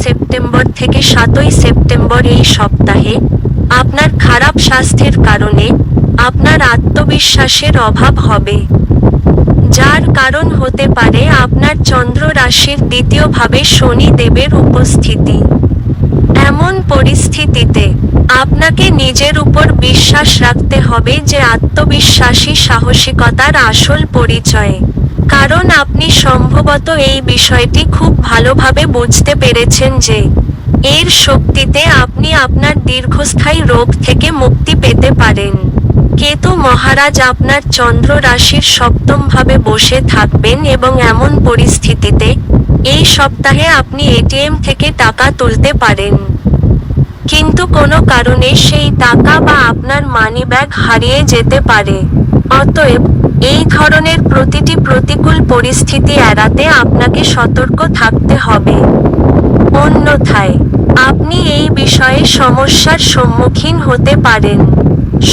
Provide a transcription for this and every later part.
September থেকে 7ই September এই সপ্তাহে আপনার খারাপ স্বাস্থ্যের কারণে আপনার আত্মবিশ্বাসের অভাব হবে, যার কারণ হতে পারে আপনার চন্দ্র রাশির দ্বিতীয়ভাবে শনি দেবের উপস্থিতি। এমন পরিস্থিতিতে আপনাকে নিজের উপর বিশ্বাস রাখতে হবে, যে আত্মবিশ্বাসী সাহসিকতার আসল পরিচয়। কারণ আপনি সম্ভবত এই বিষয়টি খুব ভালোভাবে বুঝতে পেরেছেন যে এর শক্তিতে আপনি আপনার দীর্ঘস্থায়ী রোগ থেকে মুক্তি পেতে পারেন। কেতু মহারাজ আপনার চন্দ্র রাশির সপ্তমভাবে বসে থাকবেন এবং এমন পরিস্থিতিতে এই সপ্তাহে আপনি এটিএম থেকে টাকা তুলতে পারেন, কিন্তু কোনো কারণে সেই টাকা বা আপনার মানিব্যাগ হারিয়ে যেতে পারে। অতএব এই ধরনের প্রতিটি প্রতিকূল পরিস্থিতি এড়াতে আপনাকে সতর্ক থাকতে হবে, অন্যথায় আপনি এই বিষয়ে সমস্যার সম্মুখীন হতে পারেন।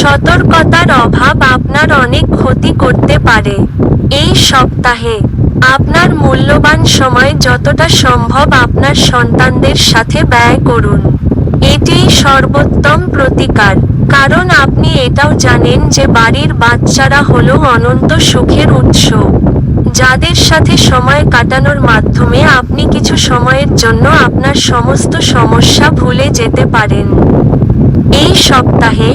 সতর্কতার অভাব আপনার অনেক ক্ষতি করতে পারে। এই সপ্তাহে আপনার মূল্যবান সময় যতটা সম্ভব আপনার সন্তানদের সাথে ব্যয় করুন। এটিই সর্বোত্তম প্রতিকার, কারণ আপনি এটাও জানেন যে বাড়ির বাচ্চারা হলো অনন্ত সুখের উৎস, যাদের সাথে সময় কাটানোর মাধ্যমে আপনি কিছু সময়ের জন্য আপনার সমস্ত সমস্যা ভুলে যেতে পারেন। এই সপ্তাহে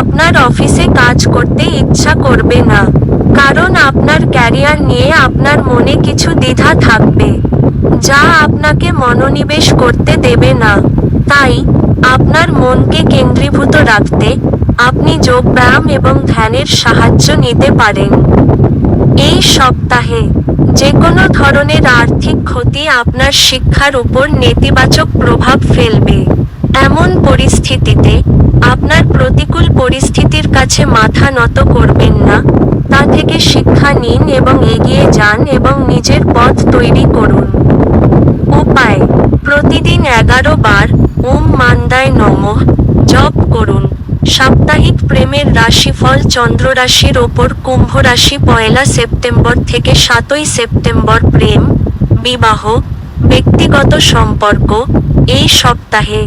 আপনার অফিসে কাজ করতে ইচ্ছা করবে না, কারণ আপনার ক্যারিয়ার নিয়ে আপনার মনে কিছু দ্বিধা থাকবে, যা আপনাকে মনোনিবেশ করতে দেবে না। তাই আপনার মনকে কেন্দ্রীভূত রাখতে আপনি যোগব্যায়াম এবং ধ্যানের সাহায্য নিতে পারেন। এই সপ্তাহে যে কোনো ধরনের আর্থিক ক্ষতি আপনার শিক্ষার উপর নেতিবাচক প্রভাব ফেলবে। এমন পরিস্থিতিতে আপনার প্রতিকূল পরিস্থিতির কাছে মাথা নত করবেন না, তা থেকে শিক্ষা নিন এবং এগিয়ে যান এবং নিজের পথ তৈরি করুন। উপায়: প্রতিদিন 11 বার ওম মান্দায় নমঃ জপ করুন। সাপ্তাহিক প্রেমের রাশিফল চন্দ্র রাশির ওপর কুম্ভ রাশি 1 সেপ্টেম্বর থেকে 7ই সেপ্টেম্বর। প্রেম, বিবাহ, ব্যক্তিগত সম্পর্ক। এই সপ্তাহে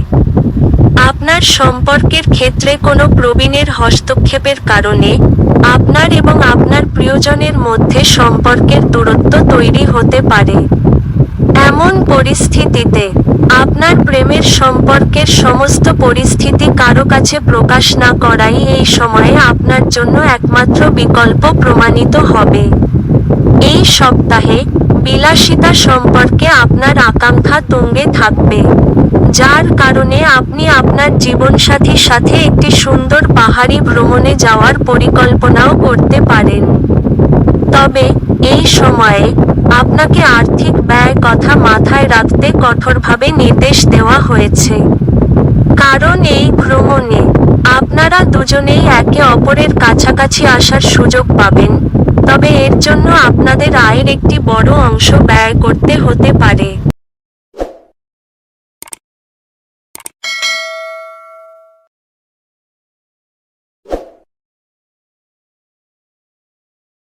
আপনার সম্পর্কের ক্ষেত্রে কোনো প্রবীণের হস্তক্ষেপের কারণে আপনার এবং আপনার প্রিয়জনের মধ্যে সম্পর্কের দূরত্ব তৈরি হতে পারে। এমন পরিস্থিতিতে আপনার প্রেমের সম্পর্কের সমস্ত পরিস্থিতি কারো কাছে প্রকাশ না করাই এই সময়ে আপনার জন্য একমাত্র বিকল্প প্রমাণিত হবে। এই সপ্তাহে বিলাসিতা সম্পর্কে আপনার আকাঙ্ক্ষা তুঙ্গে থাকবে, যার কারণে আপনি আপনার জীবনসাথীর সাথে একটি সুন্দর পাহাড়ি ভ্রমণে যাওয়ার পরিকল্পনাও করতে পারেন। তবে এই সময়ে আপনাকে আর্থিক ব্যয় কথা মাথায় রাখতে কঠোরভাবে নির্দেশ দেওয়া হয়েছে, কারণ এই ভ্রমণে আপনারা দুজনেই একে অপরের কাছাকাছি আসার সুযোগ পাবেন, তবে এর জন্য আপনাদের আয়ের একটি বড় অংশ ব্যয় করতে হতে পারে।